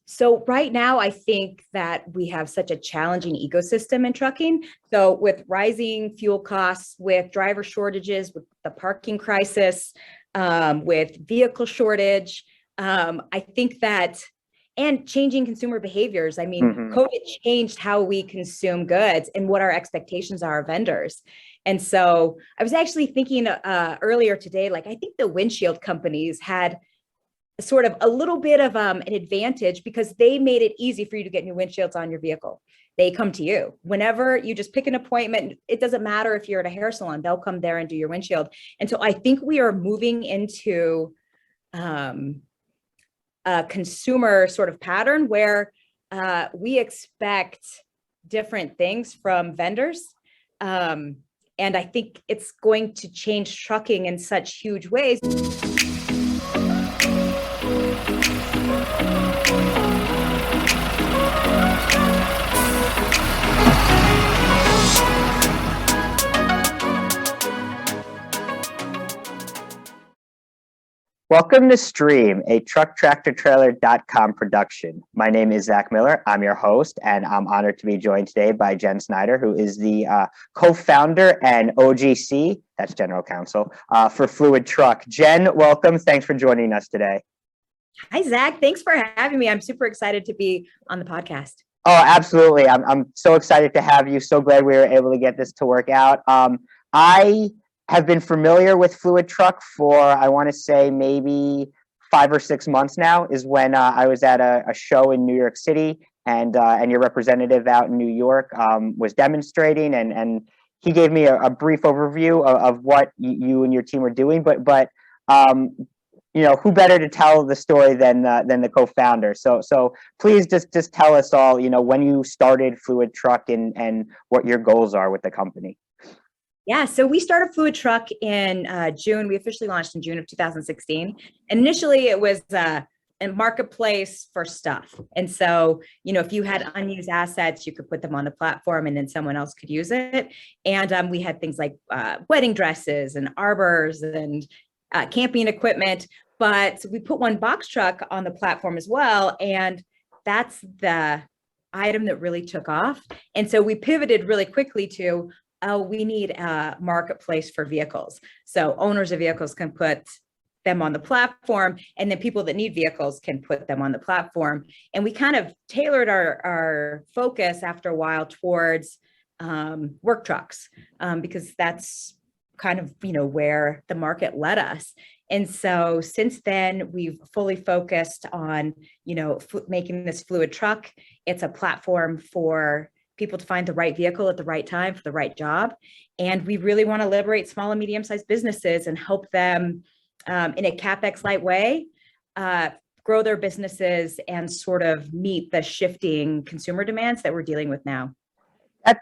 So right now, I think that we have such a challenging ecosystem in trucking. So with rising fuel costs, with driver shortages, with the parking crisis, with vehicle shortage, I think that, and changing consumer behaviors. I mean, Hmm. COVID changed how we consume goods and what our expectations are of vendors. And so I was actually thinking earlier today, like I think the windshield companies had sort of a little bit of an advantage because they made it easy for you to get new windshields on your vehicle. They come to you whenever you just pick an appointment. It doesn't matter if you're at a hair salon, they'll come there and do your windshield. And so I think we are moving into um, a consumer sort of pattern where we expect different things from vendors. Um, and I think it's going to change trucking in such huge ways. Welcome to Stream, a trucktractortrailer.com production. My name is Zach Miller. I'm your host, and I'm honored to be joined today by Jen Snyder, who is the co-founder and OGC, that's General Counsel, for Fluid Truck. Jen, welcome. Thanks for joining us today. Hi, Zach. Thanks for having me. I'm super excited to be on the podcast. Oh, absolutely. I'm so excited to have you. So glad we were able to get this to work out. I have been familiar with Fluid Truck for, I want to say, maybe 5 or 6 months now, is when I was at a show in New York City, and your representative out in New York was demonstrating, and he gave me a brief overview of what you and your team were doing. But um, who better to tell the story than the co-founder? So please just tell us all, when you started Fluid Truck and what your goals are with the company. Yeah, so we started Fluid Truck in June. We officially launched in June of 2016. Initially, it was a marketplace for stuff. And so, if you had unused assets, you could put them on the platform and then someone else could use it. And we had things like wedding dresses and arbors and camping equipment. But we put one box truck on the platform as well. And that's the item that really took off. And so we pivoted really quickly to, oh, we need a marketplace for vehicles. So owners of vehicles can put them on the platform, and then people that need vehicles can put them on the platform. And we kind of tailored our focus after a while towards work trucks, because that's kind of, where the market led us. And so since then, we've fully focused on, making this Fluid Truck. It's a platform for people to find the right vehicle at the right time for the right job. And we really want to liberate small and medium-sized businesses and help them in a CapEx light way, grow their businesses and sort of meet the shifting consumer demands that we're dealing with now.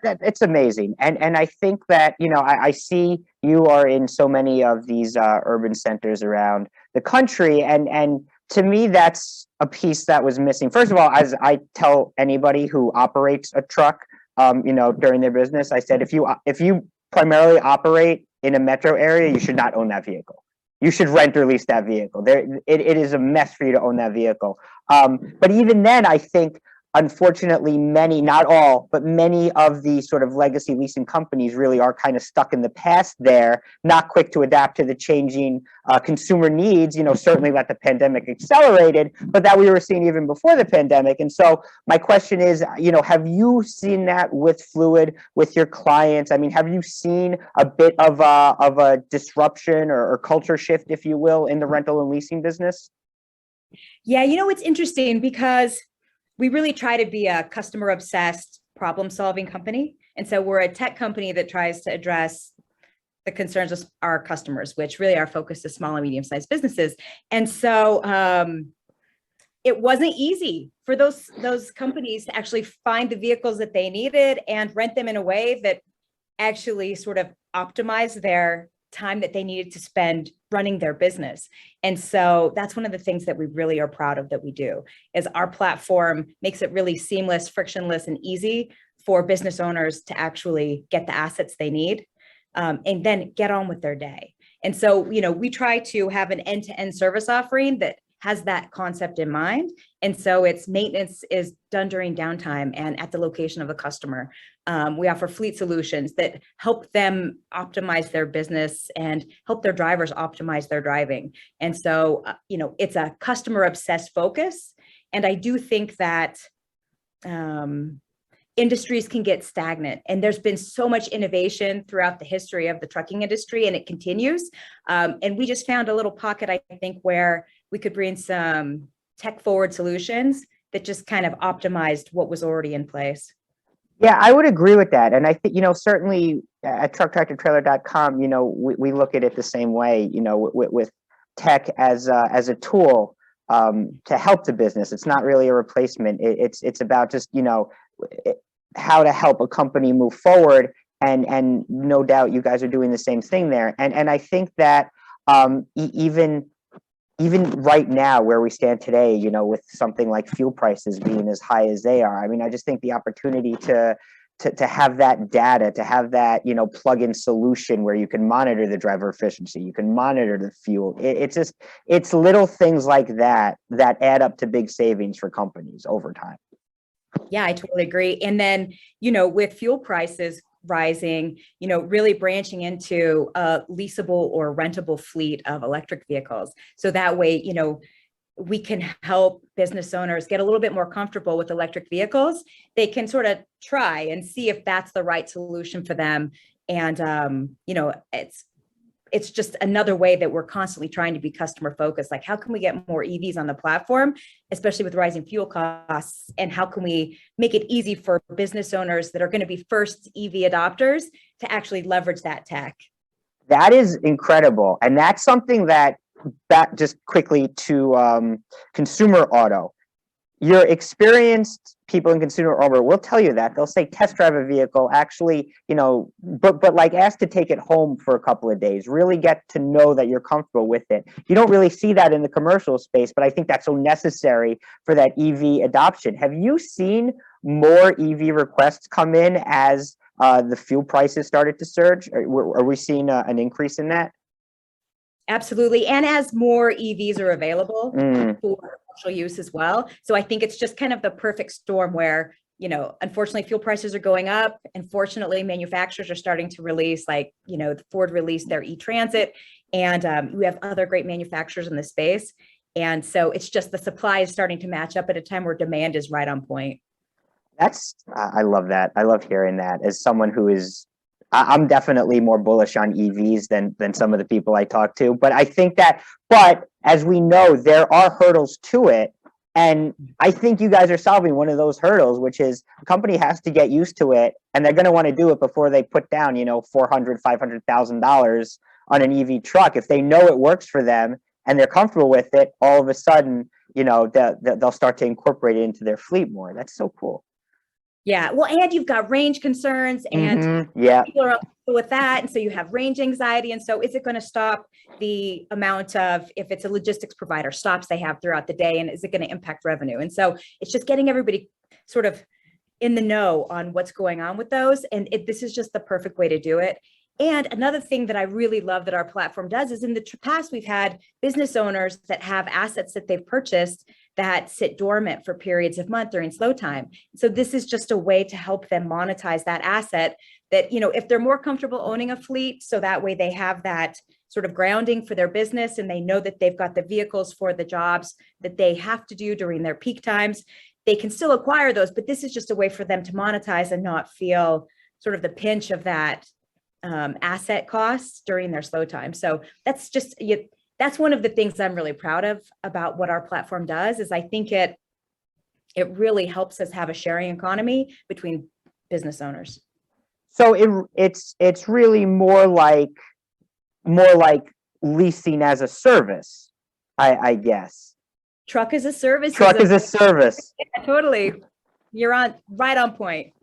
It's amazing, and I think that I see you are in so many of these urban centers around the country, and to me that's a piece that was missing. First of all, as I tell anybody who operates a truck, during their business, I said if you primarily operate in a metro area, you should not own that vehicle. You should rent or lease that vehicle. It is a mess for you to own that vehicle. But even then, I think, unfortunately, many, not all, but many of the sort of legacy leasing companies really are kind of stuck in the past there, not quick to adapt to the changing consumer needs, certainly that the pandemic accelerated, but that we were seeing even before the pandemic. And so my question is, have you seen that with Fluid, with your clients? I mean, have you seen a bit of a disruption or culture shift, if you will, in the rental and leasing business? Yeah, it's interesting because we really try to be a customer obsessed problem solving company. And so we're a tech company that tries to address the concerns of our customers, which really our focus is small and medium sized businesses. And so it wasn't easy for those companies to actually find the vehicles that they needed and rent them in a way that actually sort of optimized their time that they needed to spend running their business. And so that's one of the things that we really are proud of that we do is our platform makes it really seamless, frictionless, and easy for business owners to actually get the assets they need and then get on with their day. And so, we try to have an end-to-end service offering that has that concept in mind. And so its maintenance is done during downtime and at the location of the customer. We offer fleet solutions that help them optimize their business and help their drivers optimize their driving. And so, it's a customer obsessed focus. And I do think that industries can get stagnant, and there's been so much innovation throughout the history of the trucking industry, and it continues. And we just found a little pocket, I think, where we could bring some tech forward solutions that just kind of optimized what was already in place. Yeah, I would agree with that. And I think, certainly at trucktractortrailer.com, we look at it the same way, with tech as a tool to help the business. It's not really a replacement. It's about just, how to help a company move forward. And no doubt you guys are doing the same thing there. And I think that even right now where we stand today, with something like fuel prices being as high as they are, I mean, I just think the opportunity to have that data, to have that, plug-in solution where you can monitor the driver efficiency, you can monitor the fuel. It's little things like that add up to big savings for companies over time. Yeah, I totally agree. And then, with fuel prices rising, really branching into a leasable or rentable fleet of electric vehicles. So that way, we can help business owners get a little bit more comfortable with electric vehicles. They can sort of try and see if that's the right solution for them. And, it's just another way that we're constantly trying to be customer focused. Like, how can we get more EVs on the platform, especially with rising fuel costs? And how can we make it easy for business owners that are going to be first EV adopters to actually leverage that tech? That is incredible. And that's something that just quickly to consumer auto. Your experienced people in consumer auto will tell you that. They'll say test drive a vehicle, actually, but like ask to take it home for a couple of days, really get to know that you're comfortable with it. You don't really see that in the commercial space, but I think that's so necessary for that EV adoption. Have you seen more EV requests come in as the fuel prices started to surge? Are we seeing an increase in that? Absolutely. And as more EVs are available for commercial use as well. So I think it's just kind of the perfect storm where, unfortunately, fuel prices are going up. And fortunately, manufacturers are starting to release, like, Ford released their e-Transit, and we have other great manufacturers in the space. And so it's just the supply is starting to match up at a time where demand is right on point. I love that. I love hearing that as someone who is, I'm definitely more bullish on EVs than some of the people I talk to. But I think but as we know, there are hurdles to it. And I think you guys are solving one of those hurdles, which is a company has to get used to it. And they're going to want to do it before they put down, $400,000, $500,000 on an EV truck. If they know it works for them and they're comfortable with it, all of a sudden, they'll start to incorporate it into their fleet more. That's so cool. Yeah. Well, and you've got range concerns and people are with that. And so you have range anxiety. And so is it going to stop the amount of, if it's a logistics provider, stops they have throughout the day? And is it going to impact revenue? And so it's just getting everybody sort of in the know on what's going on with those. And this is just the perfect way to do it. And another thing that I really love that our platform does is in the past, we've had business owners that have assets that they've purchased that sit dormant for periods of months during slow time. So this is just a way to help them monetize that asset that, if they're more comfortable owning a fleet, so that way they have that sort of grounding for their business and they know that they've got the vehicles for the jobs that they have to do during their peak times, they can still acquire those, but this is just a way for them to monetize and not feel sort of the pinch of that asset costs during their slow time. So that's one of the things I'm really proud of about what our platform does, is I think it really helps us have a sharing economy between business owners. So it's really more like leasing as a service, I guess. Truck as a service. Truck as a service. Yeah, totally. You're right on point.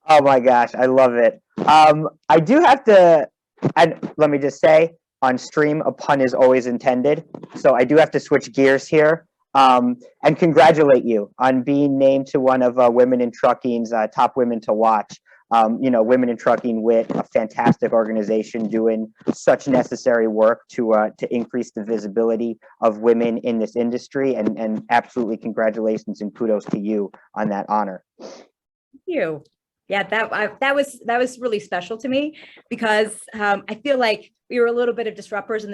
Oh my gosh, I love it. I do have to, and let me just say, on stream, a pun is always intended. So I do have to switch gears here and congratulate you on being named to one of Women in Trucking's top women to watch. Women in Trucking WIT, a fantastic organization doing such necessary work to increase the visibility of women in this industry, and absolutely congratulations and kudos to you on that honor. Thank you. Yeah, that was really special to me because I feel like we were a little bit of disruptors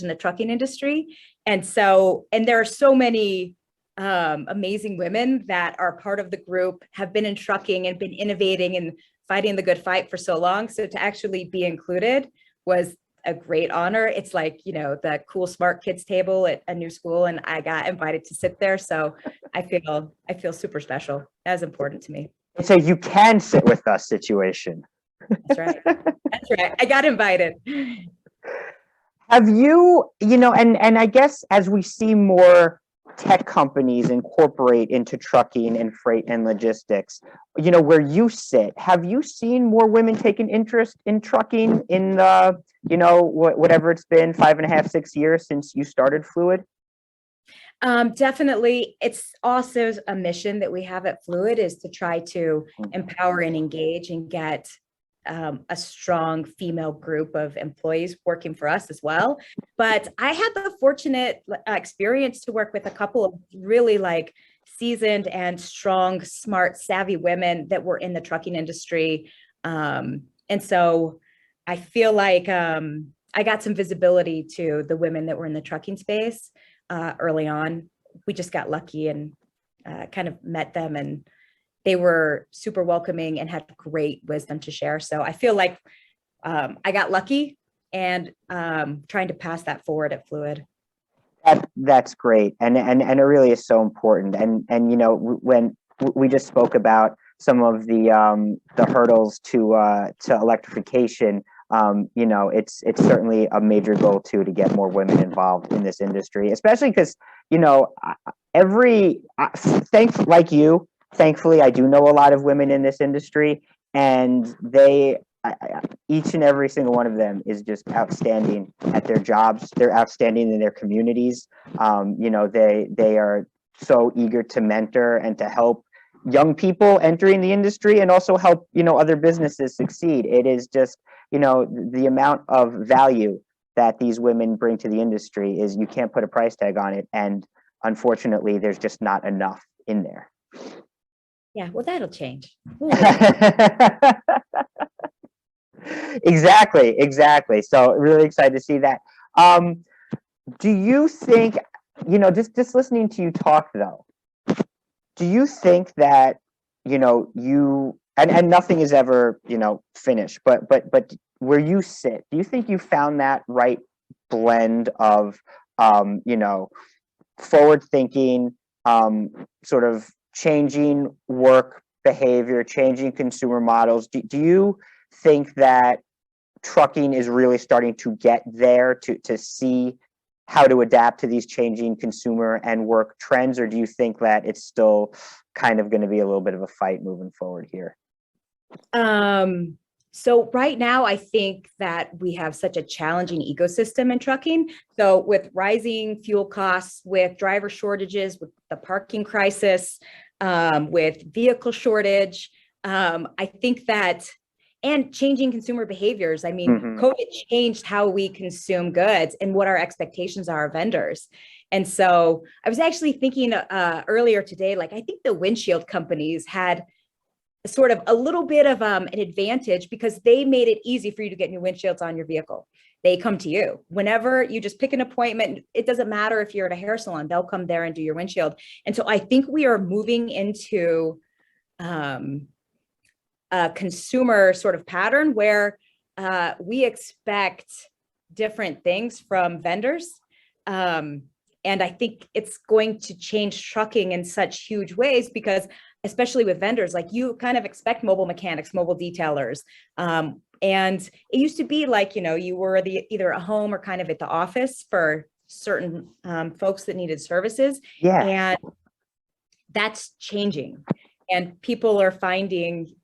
in the trucking industry, and there are so many amazing women that are part of the group, have been in trucking and been innovating and fighting the good fight for so long. So to actually be included was a great honor. It's like, the cool smart kids table at a new school, and I got invited to sit there. So I feel super special. That was important to me. It's a you can sit with us situation. That's right. That's right. I got invited. Have you, and I guess as we see more tech companies incorporate into trucking and freight and logistics, where you sit, have you seen more women take an interest in trucking in the, whatever it's been, 5.5, 6 years since you started Fluid? Definitely. It's also a mission that we have at Fluid, is to try to empower and engage and get a strong female group of employees working for us as well. But I had the fortunate experience to work with a couple of really seasoned and strong, smart, savvy women that were in the trucking industry. And so I feel like I got some visibility to the women that were in the trucking space early on. We just got lucky and kind of met them, and they were super welcoming and had great wisdom to share. So I feel like I got lucky, and trying to pass that forward at Fluid. That's great, and it really is so important. And when we just spoke about some of the hurdles to electrification, it's certainly a major goal to get more women involved in this industry, especially because thankfully, I do know a lot of women in this industry, and each and every single one of them is just outstanding at their jobs. They're outstanding in their communities. They are so eager to mentor and to help young people entering the industry, and also help other businesses succeed. It is just the amount of value that these women bring to the industry is, you can't put a price tag on it, and unfortunately, there's just not enough in there. Yeah, well, that'll change. Exactly. So really excited to see that. Do you think, just listening to you talk though, do you think that, you, and nothing is ever, finished, but where you sit, do you think you found that right blend of, forward thinking, sort of changing work behavior, changing consumer models? Do you think that trucking is really starting to get there to see how to adapt to these changing consumer and work trends, or do you think that it's still kind of going to be a little bit of a fight moving forward here? So right now, I think that we have such a challenging ecosystem in trucking. So with rising fuel costs, with driver shortages, with the parking crisis, with vehicle shortage, I think that, and changing consumer behaviors. I mean, COVID changed how we consume goods and what our expectations are of vendors. And so I was actually thinking earlier today, I think the windshield companies had sort of a little bit of an advantage, because they made it easy for you to get new windshields on your vehicle. They come to you whenever you just pick an appointment. It doesn't matter if you're at a hair salon, they'll come there and do your windshield. And so I think we are moving into a consumer sort of pattern where we expect different things from vendors. And I think it's going to change trucking in such huge ways, because especially with vendors, you kind of expect mobile mechanics, mobile detailers. And it used to be you were either at home or kind of at the office for certain folks that needed services. Yeah. And that's changing. And people are finding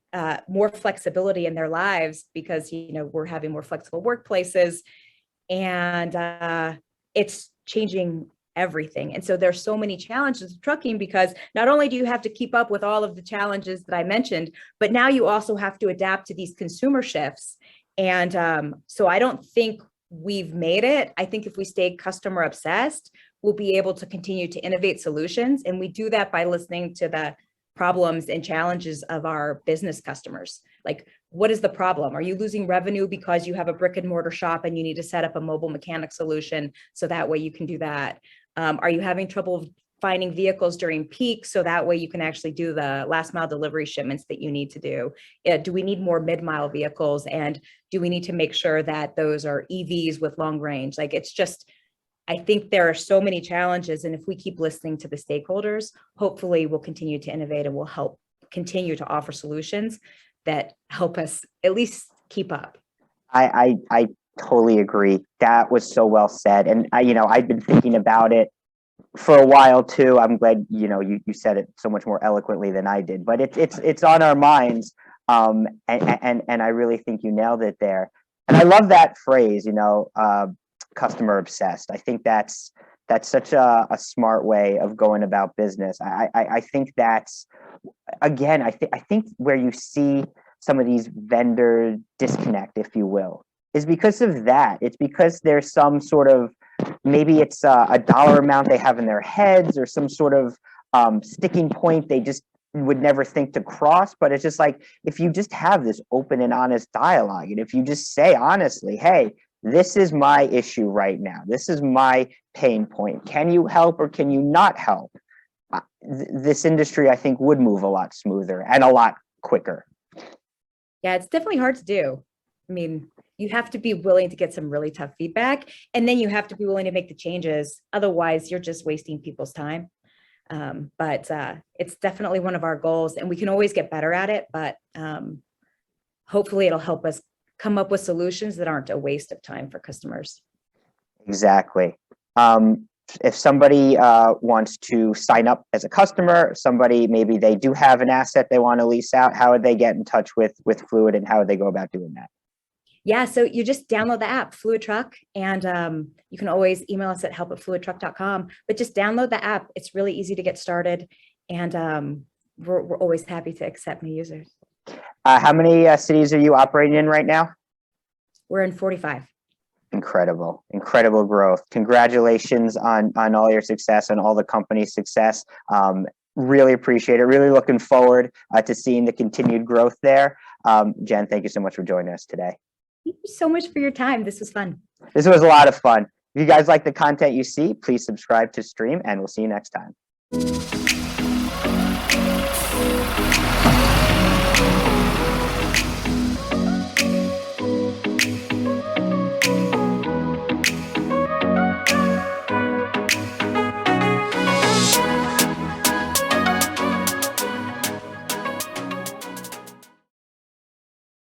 more flexibility in their lives, because, we're having more flexible workplaces, and it's changing everything. And so there's so many challenges with trucking, because not only do you have to keep up with all of the challenges that I mentioned, but now you also have to adapt to these consumer shifts. And so I don't think we've made it. I think if we stay customer obsessed, we'll be able to continue to innovate solutions. And we do that by listening to the problems and challenges of our business customers. Like, what is the problem? Are you losing revenue because you have a brick and mortar shop and you need to set up a mobile mechanic solution so that way you can do that? Are you having trouble finding vehicles during peak so that way you can actually do the last mile delivery shipments that you need to do? Do we need more mid-mile vehicles? And do we need to make sure that those are EVs with long range? Like, it's just, I think there are so many challenges. And if we keep listening to the stakeholders, hopefully we'll continue to innovate and we'll help continue to offer solutions that help us at least keep up. I totally agree. That was so well said. And I've been thinking about it for a while too. I'm glad, you said it so much more eloquently than I did, but it's on our minds. And I really think you nailed it there. And I love that phrase, customer obsessed. I think that's such a smart way of going about business. I think that's, again, I think where you see some of these vendor disconnect, if you will, is because of that. It's because there's some sort of, maybe it's a dollar amount they have in their heads, or some sort of sticking point they just would never think to cross. But it's just like, if you just have this open and honest dialogue, and if you just say honestly, hey, this is my issue right now, this is my pain point, can you help or can you not help? This industry, I think, would move a lot smoother and a lot quicker. Yeah, it's definitely hard to do. I mean, you have to be willing to get some really tough feedback, and then you have to be willing to make the changes. Otherwise, you're just wasting people's time. But it's definitely one of our goals, and we can always get better at it. But hopefully it'll help us come up with solutions that aren't a waste of time for customers. Exactly. If somebody wants to sign up as a customer, somebody, maybe they do have an asset they want to lease out, how would they get in touch with Fluid, and how would they go about doing that? Yeah, so you just download the app, Fluid Truck, and you can always email us at help@fluidtruck.com, but just download the app. It's really easy to get started, and we're always happy to accept new users. How many cities are you operating in right now? We're in 45. Incredible growth. Congratulations on all your success and all the company's success. Really appreciate it. Really looking forward to seeing the continued growth there. Jen, thank you so much for joining us today. Thank you so much for your time. This was fun. This was a lot of fun. If you guys like the content you see, please subscribe to Stream, and we'll see you next time.